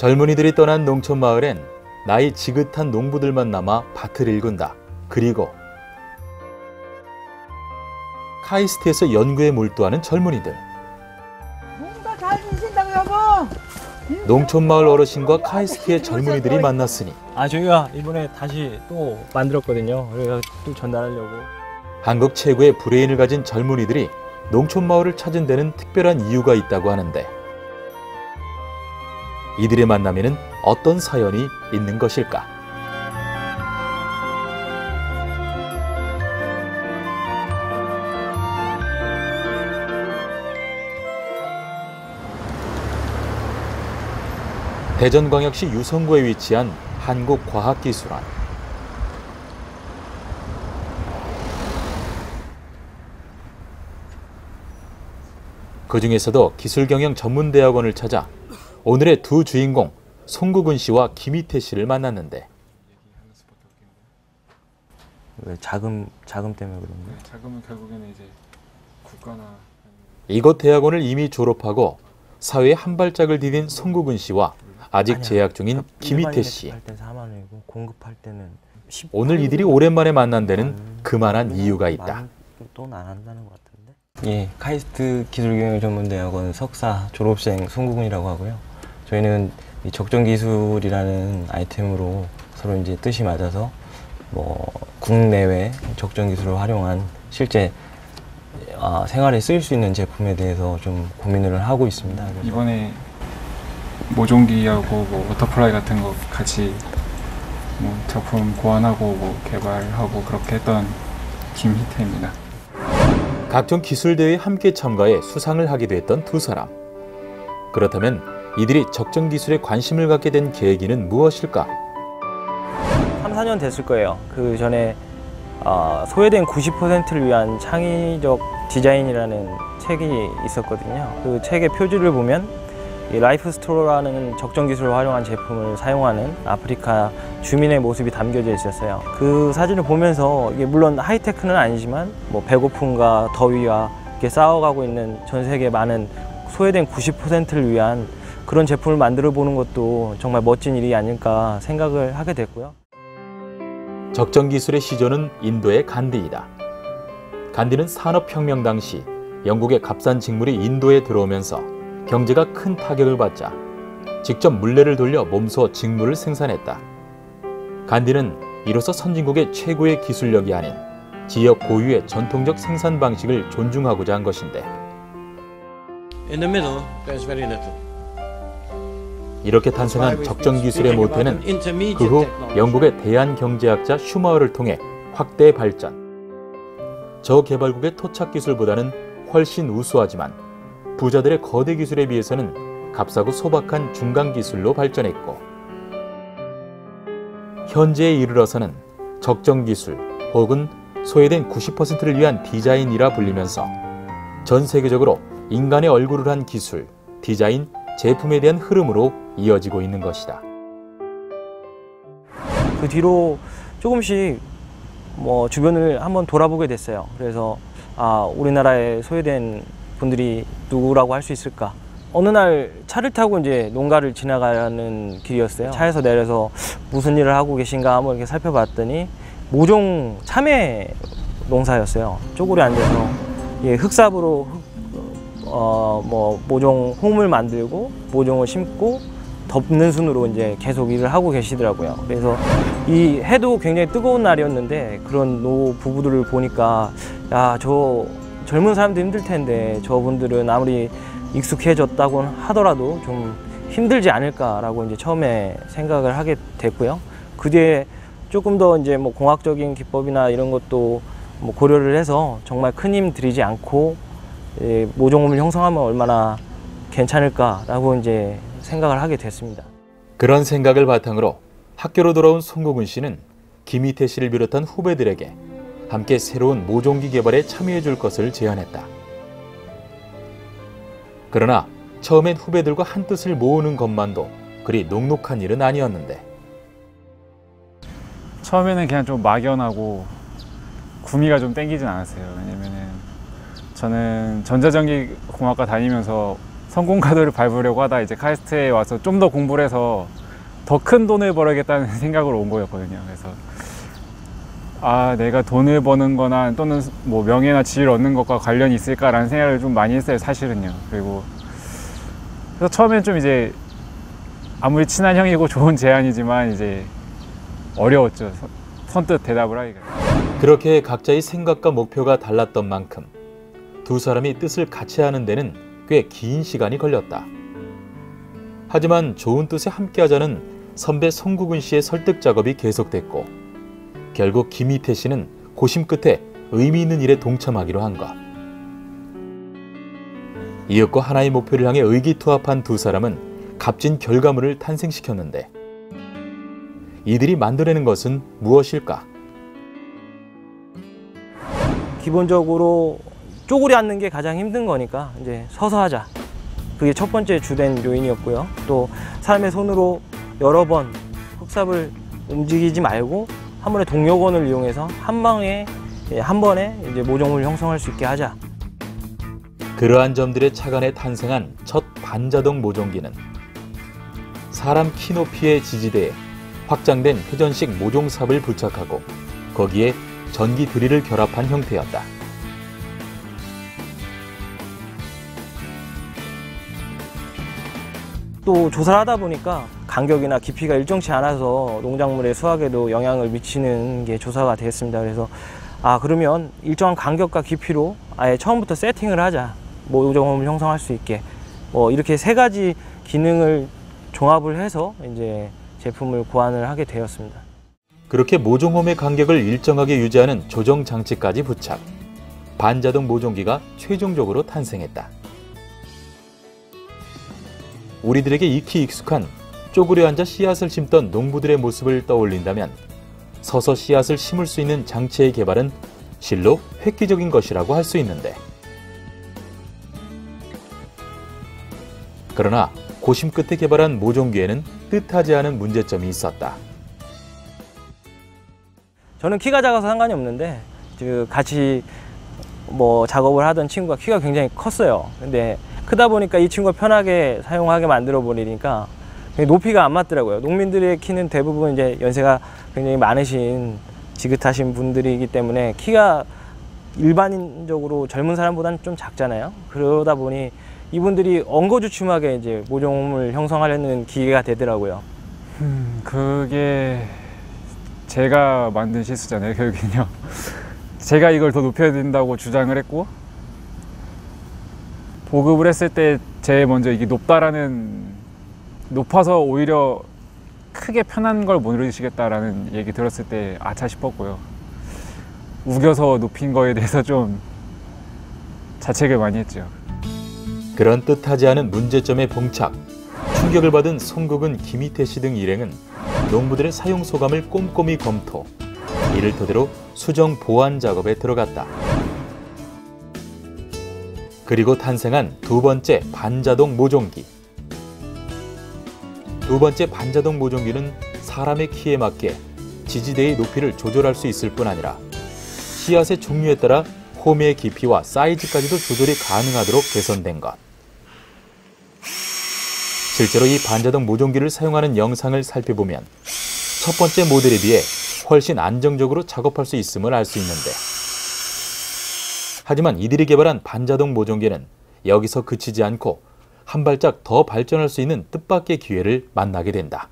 젊은이들이 떠난 농촌 마을엔 나이 지긋한 농부들만 남아 밭을 일군다. 그리고 카이스트에서 연구에 몰두하는 젊은이들. 농사 잘 지신다고 여보. 농촌 마을 어르신과 카이스트의 젊은이들이 만났으니 저희가 이번에 다시 또 만들었거든요. 그래서 또 전달하려고. 한국 최고의 브레인을 가진 젊은이들이 농촌 마을을 찾은 데는 특별한 이유가 있다고 하는데 이들의 만남에는 어떤 사연이 있는 것일까? 대전광역시 유성구에 위치한 한국과학기술원. 그 중에서도 기술경영 전문대학원을 찾아 오늘의 두 주인공 송국은 씨와 김희태 씨를 만났는데 왜 자금 때문에 그런 거예요? 자금은 결국에는 이제 국가나 이곳 대학원을 이미 졸업하고 사회에 한 발짝을 디딘 송국은 씨와 아직 재학 중인 김희태 씨. 공급할 때는 오늘 이들이 오랜만에 만난 데는 그만한 이유가 있다. 돈 안 한다는 것 같은데. 예, 카이스트 기술경영전문대학원 석사 졸업생 송국은이라고 하고요. 저희는 이 적정기술이라는 아이템으로 서로 이제 뜻이 맞아서 뭐 국내외 적정기술을 활용한 실제 생활에 쓰일 수 있는 제품에 대해서 좀 고민을 하고 있습니다. 이번에 모종기하고 뭐 워터플라이 같은 거 같이 뭐 제품 고안하고 뭐 개발하고 그렇게 했던 김희태입니다. 각종 기술대회에 함께 참가해 수상을 하기도 했던 두 사람. 그렇다면 이들이 적정기술에 관심을 갖게 된 계기는 무엇일까? 3, 4년 됐을 거예요. 그 전에 소외된 90%를 위한 창의적 디자인이라는 책이 있었거든요. 그 책의 표지를 보면 이 라이프 스토어라는 적정 기술을 활용한 제품을 사용하는 아프리카 주민의 모습이 담겨져 있었어요. 그 사진을 보면서 이게 물론 하이테크는 아니지만 뭐 배고픔과 더위와 이렇게 싸워가고 있는 전 세계 많은 소외된 90%를 위한 그런 제품을 만들어 보는 것도 정말 멋진 일이 아닐까 생각을 하게 됐고요. 적정기술의 시조는 인도의 간디이다. 간디는 산업혁명 당시 영국의 값싼 직물이 인도에 들어오면서 경제가 큰 타격을 받자 직접 물레를 돌려 몸소 직물을 생산했다. 간디는 이로써 선진국의 최고의 기술력이 아닌 지역 고유의 전통적 생산 방식을 존중하고자 한 것인데 이렇게 탄생한 적정기술의 모태는 그 후 영국의 대한경제학자 슈마어를 통해 확대 발전. 저개발국의 토착기술보다는 훨씬 우수하지만 부자들의 거대 기술에 비해서는 값싸고 소박한 중간기술로 발전했고 현재에 이르러서는 적정기술 혹은 소외된 90%를 위한 디자인이라 불리면서 전 세계적으로 인간의 얼굴을 한 기술, 디자인, 제품에 대한 흐름으로 이어지고 있는 것이다. 그 뒤로 조금씩 뭐 주변을 한번 돌아보게 됐어요. 그래서 우리나라에 소외된 분들이 누구라고 할 수 있을까? 어느 날 차를 타고 이제 농가를 지나가는 길이었어요. 차에서 내려서 무슨 일을 하고 계신가 한번 이렇게 살펴봤더니 모종 참외 농사였어요. 쪼그려 앉아서 흙삽으로 뭐 모종 홈을 만들고 모종을 심고 덮는 순으로 이제 계속 일을 하고 계시더라고요. 그래서 이 해도 굉장히 뜨거운 날이었는데 그런 노 부부들을 보니까 야, 저 젊은 사람도 힘들 텐데 저분들은 아무리 익숙해졌다고 하더라도 좀 힘들지 않을까라고 이제 처음에 생각을 하게 됐고요. 그 뒤에 조금 더 이제 뭐 공학적인 기법이나 이런 것도 뭐 고려를 해서 정말 큰 힘 들이지 않고 모종을 형성하면 얼마나 괜찮을까라고 이제 생각을 하게 됐습니다. 그런 생각을 바탕으로 학교로 돌아온 송국은 씨는 김희태 씨를 비롯한 후배들에게 함께 새로운 모종기 개발에 참여해 줄 것을 제안했다. 그러나 처음엔 후배들과 한뜻을 모으는 것만도 그리 녹록한 일은 아니었는데 처음에는 그냥 좀 막연하고 구미가 좀 땡기진 않았어요. 왜냐면은 저는 전자전기공학과 다니면서 성공가도를 밟으려고 하다 이제 카이스트에 와서 좀 더 공부를 해서 더 큰 돈을 벌어야겠다는 생각으로 온 거였거든요. 그래서 내가 돈을 버는 거나 또는 뭐 명예나 지위를 얻는 것과 관련이 있을까라는 생각을 좀 많이 했어요, 사실은요. 그래서 처음엔 좀 이제 아무리 친한 형이고 좋은 제안이지만 이제 어려웠죠. 선뜻 대답을 하기가. 그렇게 각자의 생각과 목표가 달랐던 만큼 두 사람이 뜻을 같이 하는 데는 꽤 긴 시간이 걸렸다. 하지만 좋은 뜻에 함께하자는 선배 송국은 씨의 설득 작업이 계속됐고 결국 김희태 씨는 고심 끝에 의미 있는 일에 동참하기로 한 것. 이윽고 하나의 목표를 향해 의기투합한 두 사람은 값진 결과물을 탄생시켰는데 이들이 만들어내는 것은 무엇일까? 기본적으로 쪼그려 앉는 게 가장 힘든 거니까 이제 서서 하자. 그게 첫 번째 주된 요인이었고요. 또 사람의 손으로 여러 번 흑삽을 움직이지 말고 한 번에 동력원을 이용해서 한 번에 이제 모종을 형성할 수 있게 하자. 그러한 점들의 착안에 탄생한 첫 반자동 모종기는 사람 키 높이의 지지대에 확장된 회전식 모종삽을 부착하고 거기에 전기 드릴을 결합한 형태였다. 또 조사를 하다 보니까 간격이나 깊이가 일정치 않아서 농작물의 수확에도 영향을 미치는 게 조사가 되었습니다. 그래서 그러면 일정한 간격과 깊이로 아예 처음부터 세팅을 하자. 모종을 형성할 수 있게. 이렇게 세 가지 기능을 종합을 해서 이제 제품을 고안을 하게 되었습니다. 그렇게 모종홈의 간격을 일정하게 유지하는 조정 장치까지 부착. 반자동 모종기가 최종적으로 탄생했다. 우리들에게 익히 익숙한 쪼그려 앉아 씨앗을 심던 농부들의 모습을 떠올린다면 서서 씨앗을 심을 수 있는 장치의 개발은 실로 획기적인 것이라고 할 수 있는데, 그러나 고심 끝에 개발한 모종기에는 뜻하지 않은 문제점이 있었다. 저는 키가 작아서 상관이 없는데 같이 작업을 하던 친구가 키가 굉장히 컸어요. 근데 크다 보니까 이 친구가 편하게 사용하게 만들어 버리니까 높이가 안 맞더라고요. 농민들의 키는 대부분 이제 연세가 굉장히 많으신 지긋하신 분들이기 때문에 키가 일반적으로 젊은 사람보다는 좀 작잖아요. 그러다 보니 이분들이 엉거주춤하게 이제 모종을 형성하려는 기계가 되더라고요. 그게 제가 만든 실수잖아요, 결국은요. 제가 이걸 더 높여야 된다고 주장을 했고, 보급을 했을 때 제일 먼저 이게 높아서 오히려 크게 편한 걸 모르시겠다라는 얘기 들었을 때 아차 싶었고요. 우겨서 높인 거에 대해서 좀 자책을 많이 했죠. 그런 뜻하지 않은 문제점에 봉착, 충격을 받은 송국은, 김희태 씨 등 일행은 농부들의 사용 소감을 꼼꼼히 검토, 이를 토대로 수정 보완 작업에 들어갔다. 그리고 탄생한 두 번째 반자동 모종기. 두 번째 반자동 모종기는 사람의 키에 맞게 지지대의 높이를 조절할 수 있을 뿐 아니라 씨앗의 종류에 따라 홈의 깊이와 사이즈까지도 조절이 가능하도록 개선된 것. 실제로 이 반자동 모종기를 사용하는 영상을 살펴보면 첫 번째 모델에 비해 훨씬 안정적으로 작업할 수 있음을 알 수 있는데, 하지만 이들이 개발한 반자동 모종기는 여기서 그치지 않고 한 발짝 더 발전할 수 있는 뜻밖의 기회를 만나게 된다.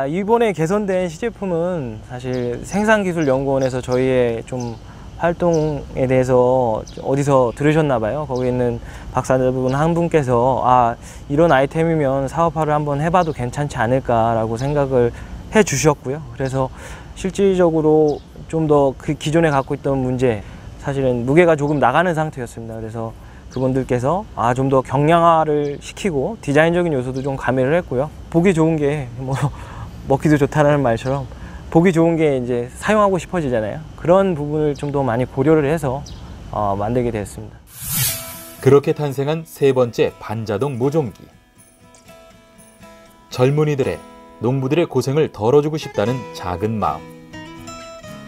이번에 개선된 시제품은 사실 생산기술연구원에서 저희의 좀 활동에 대해서 어디서 들으셨나 봐요. 거기 있는 박사분 한 분께서 이런 아이템이면 사업화를 한번 해봐도 괜찮지 않을까라고 생각을 해 주셨고요. 그래서 실질적으로 좀 더 그 기존에 갖고 있던 문제, 사실은 무게가 조금 나가는 상태였습니다. 그래서 그분들께서 좀 더 경량화를 시키고 디자인적인 요소도 좀 가미를 했고요. 보기 좋은 게 먹기도 좋다는 말처럼 보기 좋은 게 이제 사용하고 싶어지잖아요. 그런 부분을 좀 더 많이 고려를 해서 만들게 되었습니다. 그렇게 탄생한 세 번째 반자동 모종기. 젊은이들의, 농부들의 고생을 덜어주고 싶다는 작은 마음.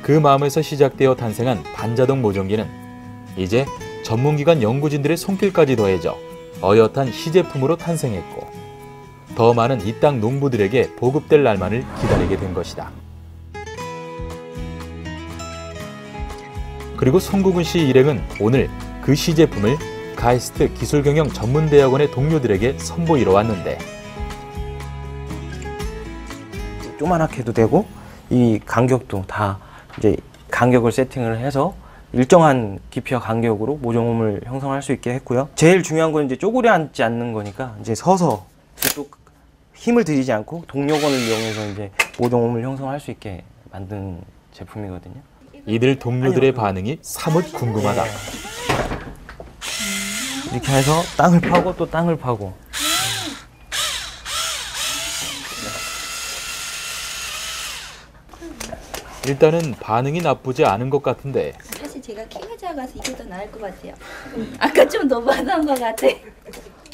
그 마음에서 시작되어 탄생한 반자동 모종기는 이제 전문기관 연구진들의 손길까지 더해져 어엿한 시제품으로 탄생했고 더 많은 이 땅 농부들에게 보급될 날만을 기다리게 된 것이다. 그리고 송국은 씨 일행은 오늘 그 시제품을 카이스트 기술경영 전문대학원의 동료들에게 선보이러 왔는데 조그맣게 해도 되고 이 간격도 다 이제 간격을 세팅을 해서 일정한 깊이와 간격으로 모종홈을 형성할 수 있게 했고요. 제일 중요한 건 이제 쪼그려 앉지 않는 거니까 이제 서서 또 힘을 들이지 않고 동력원을 이용해서 이제 모종홈을 형성할 수 있게 만든 제품이거든요. 이들 동료들의 반응이 사뭇 궁금하다. 이렇게 해서 땅을 파고 또 땅을 파고. 일단은 반응이 나쁘지 않은 것 같은데 사실 제가 키가 작아서 이게 더 나을 것 같아요. 아까 좀 너무한 것 같아.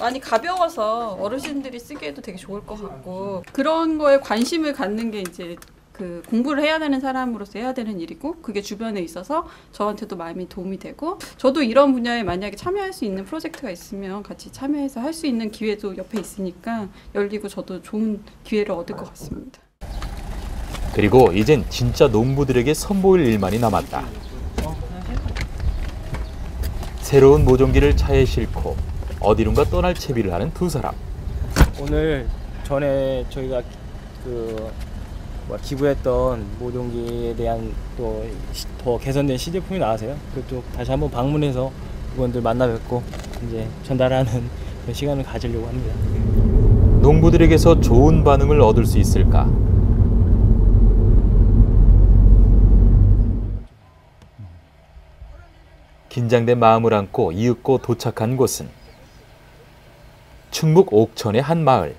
많이 가벼워서 어르신들이 쓰기에도 되게 좋을 것 같고 그런 거에 관심을 갖는 게 이제 그 공부를 해야 되는 사람으로서 해야 되는 일이고 그게 주변에 있어서 저한테도 많이 도움이 되고 저도 이런 분야에 만약에 참여할 수 있는 프로젝트가 있으면 같이 참여해서 할 수 있는 기회도 옆에 있으니까 열리고 저도 좋은 기회를 얻을 것 같습니다. 그리고 이젠 진짜 농부들에게 선보일 일만이 남았다. 새로운 모종기를 차에 싣고 어디론가 떠날 채비를 하는 두 사람. 오늘 전에 저희가 기부했던 모종기에 대한 또 더 개선된 시제품이 나와서요. 그것도 다시 한번 방문해서 그분들 만나 뵙고 이제 전달하는 그런 시간을 가지려고 합니다. 농부들에게서 좋은 반응을 얻을 수 있을까? 긴장된 마음을 안고 이윽고 도착한 곳은 충북 옥천의 한 마을.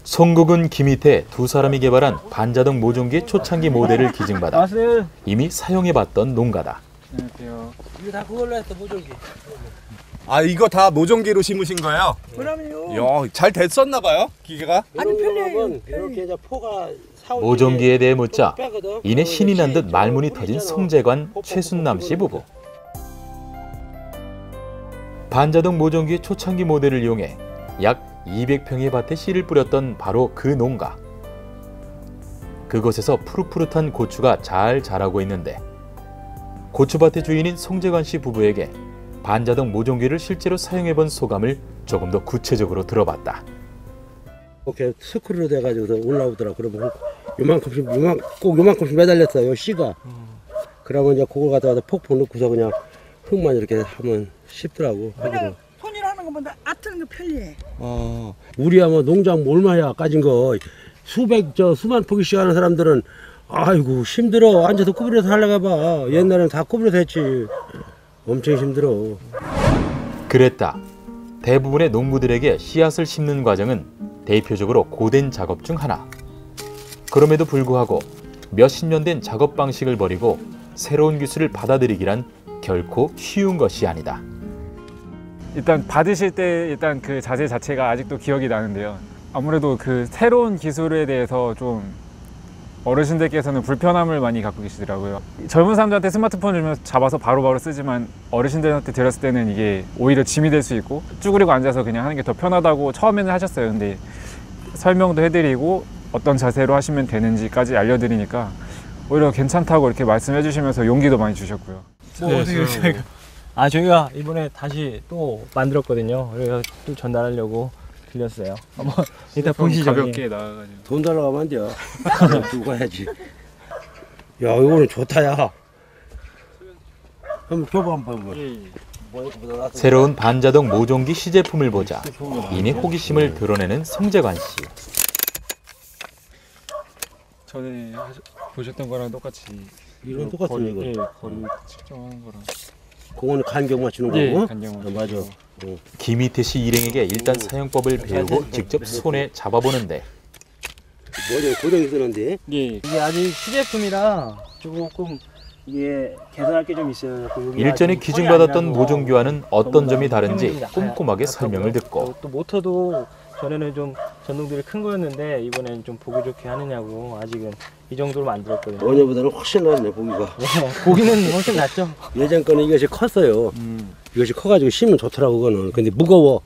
송국은 김희태 두 사람이 개발한 반자동 모종기의 초창기 모델을 기증받아 이미 사용해봤던 농가다. 안녕하세요. 이거 다 그걸로 했어 모종기. 아 이거 다 모종기로 심으신 거예요? 그럼요. 야, 잘 됐었나 봐요 기계가? 아니 편리해요. 이렇게 이제 포가 모종기에 대해 묻자 이내 신이 난 듯 말문이 터진 송재관, 최순남 씨 부부. 반자동 모종기의 초창기 모델을 이용해 약 200평의 밭에 씨를 뿌렸던 바로 그 농가. 그곳에서 푸릇푸릇한 고추가 잘 자라고 있는데 고추밭의 주인인 송재관 씨 부부에게 반자동 모종기를 실제로 사용해본 소감을 조금 더 구체적으로 들어봤다. 이렇게 스크류로 돼가지고 올라오더라. 그러면 꼭 요만큼씩 매달렸어요 씨가. 그러면 이제 그걸 갖다가 폭포 넣고서 그냥 흙만 이렇게 하면 쉽더라고. 그냥 손으로 하는 것보다 아트는 게 편리해. 우리야 뭐 농장 얼마야 까진 거 수만 포기씩 하는 사람들은 아이고 힘들어. 앉아서 구부려서 하려가 봐. 옛날에는 다 구부려서 했지. 엄청 힘들어. 그랬다. 대부분의 농부들에게 씨앗을 심는 과정은 대표적으로 고된 작업 중 하나. 그럼에도 불구하고 몇십 년 된 작업 방식을 버리고 새로운 기술을 받아들이기란 결코 쉬운 것이 아니다. 일단 받으실 때 일단 그 자세 자체가 아직도 기억이 나는데요. 아무래도 그 새로운 기술에 대해서 좀 어르신들께서는 불편함을 많이 갖고 계시더라고요. 젊은 사람들한테 스마트폰을 주면 잡아서 바로바로 쓰지만 어르신들한테 드렸을 때는 이게 오히려 짐이 될 수 있고 쭈그리고 앉아서 그냥 하는 게 더 편하다고 처음에는 하셨어요. 근데 설명도 해드리고 어떤 자세로 하시면 되는지까지 알려드리니까 오히려 괜찮다고 이렇게 말씀해 주시면서 용기도 많이 주셨고요. 저희가 이번에 다시 또 만들었거든요. 그래서 또 전달하려고 들렸어요. 한번 이따 보시죠. 가볍게 나와가지고. 돈 달라고 하면 안 돼. 두고 가야지. 야 이거는 좋다 야. 한번 줘봐 한번. 새로운 반자동 모종기 시제품을 보자 이내 호기심을 드러내는 송재관 씨. 전에 보셨던 거랑 똑같이 이건 똑같은 이거. 예, 거리 측정하는 거랑. 그거는 간격 맞추는 예, 거고. 간격 맞추는 맞아. 거. 김희태 씨 일행에게 일단 사용법을 배우고 직접 손에 잡아보는데 고정이 쓰는데. 예. 이게 아직 시제품이라 조금 이게 개선할 게 좀 있어요. 일전에 기증받았던 모종기와는 어떤 점이 다른지 꼼꼼하게 설명을 듣고 또 모터도 전에는 좀 전동들이 큰 거였는데 이번에는 좀 보기 좋게 하느냐고 아직은 이 정도로 만들었거든요. 원년보다는 훨씬 낫네 보기가. 네, 보기는 훨씬 낫죠. 예전 거는 이것이 컸어요. 이것이 커가지고 심으면 좋더라고 그거는. 근데 무거워.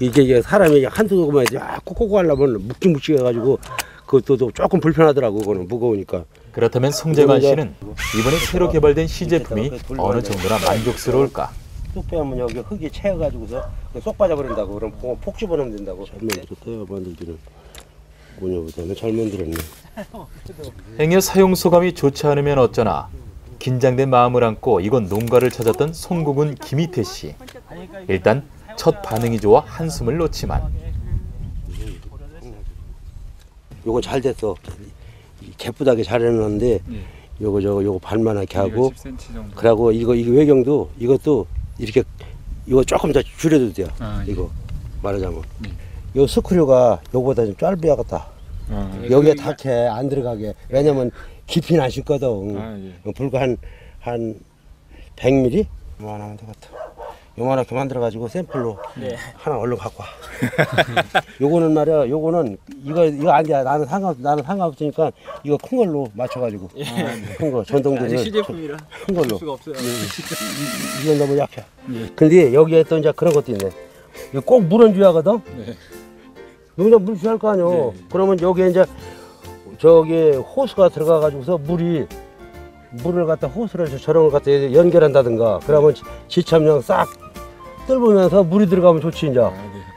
이게 사람이 한두 도구만 콕콕 하려면 묵직묵직해가지고 그것도 조금 불편하더라고 그거는 무거우니까. 그렇다면 송재관 씨는 이번에 새로 개발된 시제품이 어느 정도나 만족스러울까? 쏙 빼면 여기 흙이 채여가지고서 쏙 빠져버린다고. 그럼 폭 집어넣으면 된다고. 잘 만들었대요 만들기는. 뭐냐보다는 잘 만들었네. 행여 사용 소감이 좋지 않으면 어쩌나 긴장된 마음을 안고 이곳 농가를 찾았던 송국은 김희태 씨. 일단 첫 반응이 좋아 한숨을 놓지만 요거 잘 됐어. 개쁘다게 잘 해놨는데 요거 발만하게 하고 10cm 정도. 그리고 이거 외경도 이것도 이렇게 이거 조금 더 줄여도 돼요. 이거 말하자면 요 스크류가 요거보다 좀 짧아야겠다. 여기에 닿게 안 들어가게. 왜냐면 깊이는 안 심거든. 불과 한 100mm? 요만하면 되겠다. 요만하게 만들어가지고 샘플로 하나 얼른 갖고 와. 요거는 말이야. 요거는 이거 아니야. 나는 상관없으니까 이거 큰 걸로 맞춰가지고 큰 거 전동들은 시제품이라 큰 걸로. 수가 없어요. 이건 너무 약해. 근데 여기에 또 이제 그런 것도 있네. 이거 꼭 물은 줘야 하거든. 여기다 물 줘야 할 거 아니요. 그러면 여기에 이제 저기 호스가 들어가가지고서 물을 갖다 호스를 저런 걸 갖다 연결한다든가. 그러면 지참량 싹 뜰으면서 물이 들어가면 좋지 이제.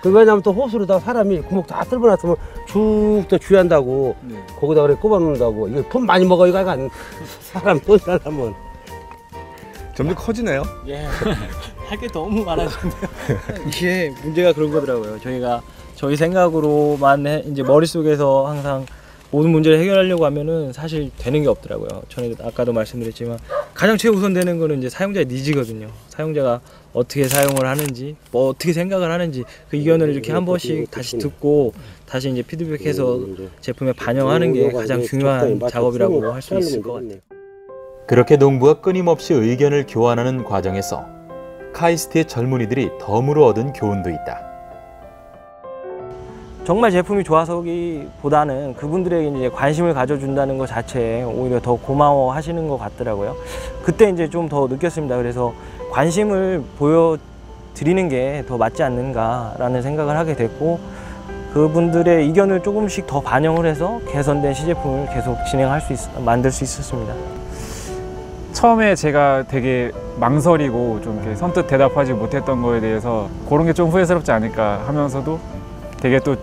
왜냐면 또 호스로다 사람이 구멍 다 뜰어놨으면 쭉 더 주의한다고. 거기다 그래 꼽아 놓는다고. 이거 품 많이 먹어 이거 안 사람 돈 살려면. 점점 커지네요. 예. 할 게 너무 많아지는데요. 이게 문제가 그런 거더라고요. 저희가 저희 생각으로만 이제 머릿속에서 항상 모든 문제를 해결하려고 하면은 사실 되는 게 없더라고요. 저는 아까도 말씀드렸지만 가장 최우선 되는 거는 이제 사용자의 니즈거든요. 사용자가 어떻게 사용을 하는지, 뭐 어떻게 생각을 하는지 그 의견을 이렇게 한 번씩 다시 듣고 다시 이제 피드백해서 제품에 반영하는 게 가장 중요한 작업이라고 할 수 있을 것 같아요. 그렇게 농부가 끊임없이 의견을 교환하는 과정에서 카이스트의 젊은이들이 덤으로 얻은 교훈도 있다. 정말 제품이 좋아서기보다는 그분들에게 이제 관심을 가져준다는 것 자체에 오히려 더 고마워하시는 것 같더라고요. 그때 이제 좀 더 느꼈습니다. 그래서 관심을 보여드리는 게 더 맞지 않는가라는 생각을 하게 됐고 그분들의 의견을 조금씩 더 반영을 해서 개선된 시제품을 계속 진행할 만들 수 있었습니다. 처음에 제가 되게 망설이고 좀 이렇게 선뜻 대답하지 못했던 거에 대해서 그런 게 좀 후회스럽지 않을까 하면서도 되게 또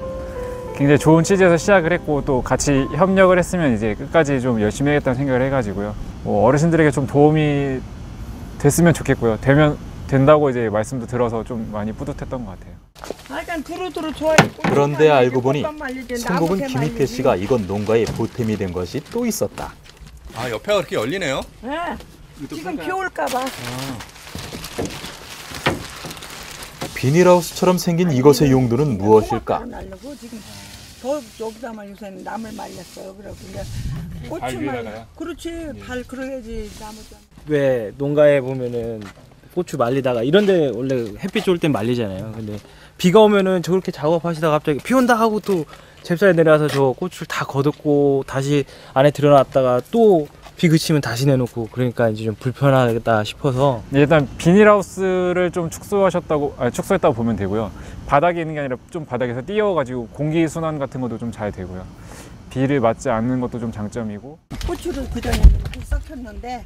굉장히 좋은 취지에서 시작을 했고 또 같이 협력을 했으면 이제 끝까지 좀 열심히 하겠다는 생각을 해가지고요. 어르신들에게 좀 도움이 됐으면 좋겠고요. 된다고 이제 말씀도 들어서 좀 많이 뿌듯했던 것 같아요. 그런데 알고 보니 송국은 김희태 씨가 이곳 농가의 보탬이 된 것이 또 있었다. 아 옆에가 그렇게 열리네요. 네. 지금 비 올까봐. 비닐하우스처럼 생긴 이것의 용도는 무엇일까? 날려고 지금 저 여기다만 요새는 나물 말렸어요. 그래고 이제 고추 말. 그렇지. 발 그래야지 나무 좀. 왜 농가에 보면은 고추 말리다가 이런데 원래 햇빛 좋을 땐 말리잖아요. 근데 비가 오면은 저렇게 작업하시다가 갑자기 비 온다 하고 또 잽싸게 내려와서 저 고추를 다 걷었고 다시 안에 들여놨다가 또 비 그치면 다시 내놓고 그러니까 이제 좀 불편하겠다 싶어서 일단 비닐하우스를 좀 축소했다고 보면 되고요. 바닥에 있는 게 아니라 좀 바닥에서 띄워가지고 공기 순환 같은 것도 좀 잘 되고요. 비를 맞지 않는 것도 좀 장점이고. 고추를 그전에는 많이 썩혔는데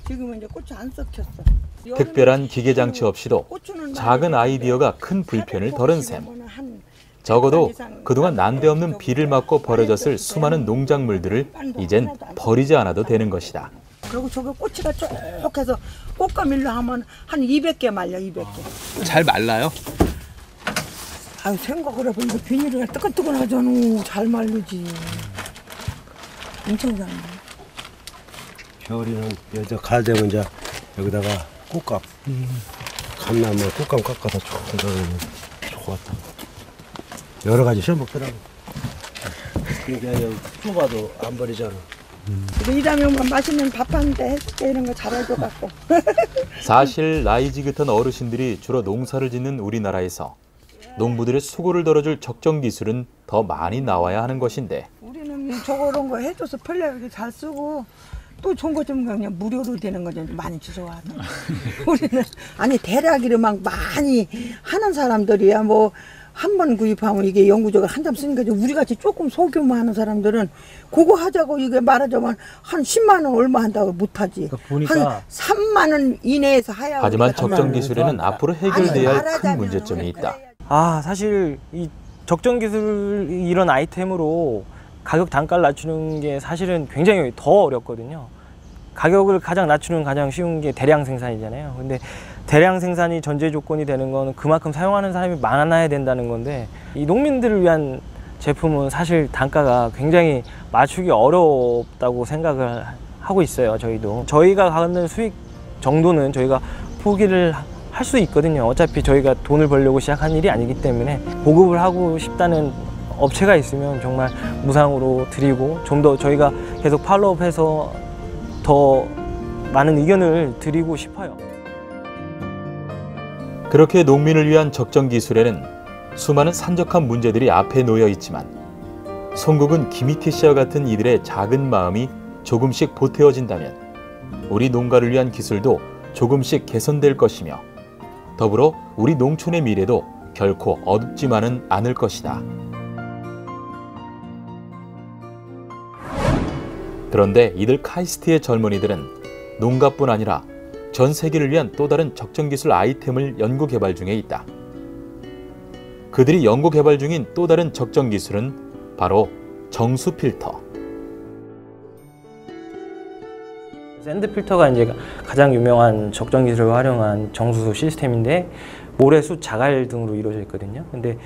지금은 이제 고추 안 썩혔어. 특별한 기계 장치 없이도 작은 아이디어가 큰 불편을 덜은 셈. 적어도 그동안 난데없는 비를 맞고 버려졌을 수많은 농작물들을 이젠 버리지 않아도 되는 것이다. 그리고 저기 꼬치가 쭉 해서 꽃가밀로 하면 한 200개 말려 200개. 잘 말라요? 아유 생각을 해봐. 이거 비닐이 뜨끈뜨끈하잖아. 잘 말리지. 엄청 잘 말려. 겨울에는 여자 가을 되면 이제 여기다가 꽃감 감나무 꽃감 깎아서 좋았다. 여러 가지 시험 먹더라고. 그러니까 좁아도 안 버리잖아. 이 다음에 맛있는 밥 하는데 했을 때 이런 거 잘해줘갖고. 사실 나이 지긋한 어르신들이 주로 농사를 짓는 우리나라에서 농부들의 수고를 덜어줄 적정 기술은 더 많이 나와야 하는 것인데 우리는 저런 거 해줘서 편리하게 잘 쓰고 또 좋은 거 좀 그냥 무료로 되는 거 좀 많이 주워와. 우리는 아니 대략으로 막 많이 하는 사람들이야 뭐 한 번 구입하면 이게 영구적으로 한 점 쓰니까 우리 같이 조금 소규모 하는 사람들은 그거 하자고 이게 말하자면 한 10만 원 얼마 한다고 못하지. 보니까 한 3만 원 이내에서 하야. 하지만 적정 기술에는 앞으로 해결돼야 할 큰 문제점이 있다. 사실 이 적정 기술 이런 아이템으로 가격 단가를 낮추는 게 사실은 굉장히 더 어렵거든요. 가격을 가장 낮추는 가장 쉬운 게 대량 생산이잖아요. 근데 대량 생산이 전제 조건이 되는 건 그만큼 사용하는 사람이 많아야 된다는 건데 이 농민들을 위한 제품은 사실 단가가 굉장히 맞추기 어렵다고 생각을 하고 있어요. 저희가 갖는 수익 정도는 저희가 포기를 할 수 있거든요. 어차피 저희가 돈을 벌려고 시작한 일이 아니기 때문에 보급을 하고 싶다는 업체가 있으면 정말 무상으로 드리고 좀 더 저희가 계속 팔로우해서 더 많은 의견을 드리고 싶어요. 그렇게 농민을 위한 적정 기술에는 수많은 산적한 문제들이 앞에 놓여 있지만 송국은 김희태 씨와 같은 이들의 작은 마음이 조금씩 보태어진다면 우리 농가를 위한 기술도 조금씩 개선될 것이며 더불어 우리 농촌의 미래도 결코 어둡지만은 않을 것이다. 그런데 이들 카이스트의 젊은이들은 농가뿐 아니라 전 세계를 위한 또 다른 적정 기술 아이템을 연구 개발 중에 있다. 그들이 연구 개발 중인 또 다른 적정 기술은 바로 정수 필터. 샌드 필터가 이제 가장 유명한 적정 기술을 활용한 정수 시스템인데 모래수, 자갈 등으로 이루어져 있거든요. 근데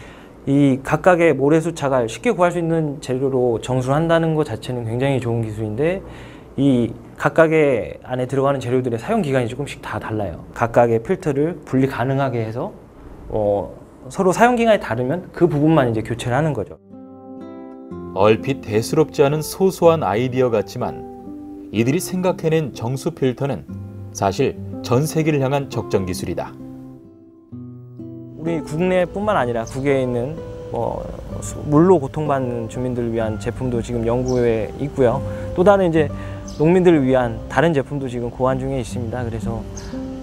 이 각각의 모래수, 자갈 쉽게 구할 수 있는 재료로 정수를 한다는 것 자체는 굉장히 좋은 기술인데 이 각각의 안에 들어가는 재료들의 사용 기간이 조금씩 다 달라요. 각각의 필터를 분리 가능하게 해서 서로 사용 기간이 다르면 그 부분만 이제 교체를 하는 거죠. 얼핏 대수롭지 않은 소소한 아이디어 같지만 이들이 생각해낸 정수 필터는 사실 전 세계를 향한 적정 기술이다. 우리 국내뿐만 아니라 국외에 있는 물로 고통받는 주민들을 위한 제품도 지금 연구에 있고요. 또 다른 이제 농민들을 위한 다른 제품도 지금 고안 중에 있습니다. 그래서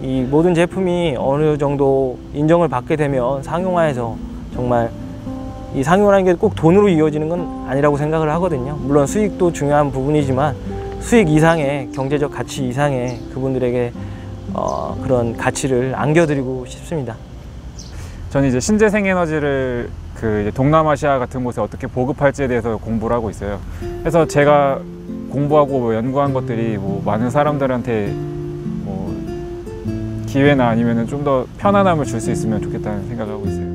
이 모든 제품이 어느 정도 인정을 받게 되면 상용화해서 정말 이 상용화라는 게 꼭 돈으로 이어지는 건 아니라고 생각을 하거든요. 물론 수익도 중요한 부분이지만 수익 이상의 경제적 가치 이상의 그분들에게 그런 가치를 안겨드리고 싶습니다. 저는 이제 신재생 에너지를 이제 동남아시아 같은 곳에 어떻게 보급할지에 대해서 공부를 하고 있어요. 그래서 제가 공부하고 연구한 것들이 많은 사람들한테 기회나 아니면은 좀 더 편안함을 줄 수 있으면 좋겠다는 생각을 하고 있어요.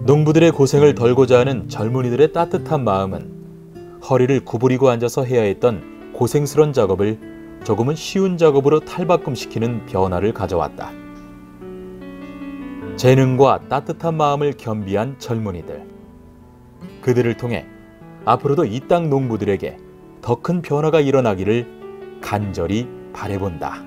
농부들의 고생을 덜고자 하는 젊은이들의 따뜻한 마음은 허리를 구부리고 앉아서 해야 했던 고생스런 작업을 조금은 쉬운 작업으로 탈바꿈시키는 변화를 가져왔다. 재능과 따뜻한 마음을 겸비한 젊은이들. 그들을 통해 앞으로도 이 땅 농부들에게 더 큰 변화가 일어나기를 간절히 바라본다.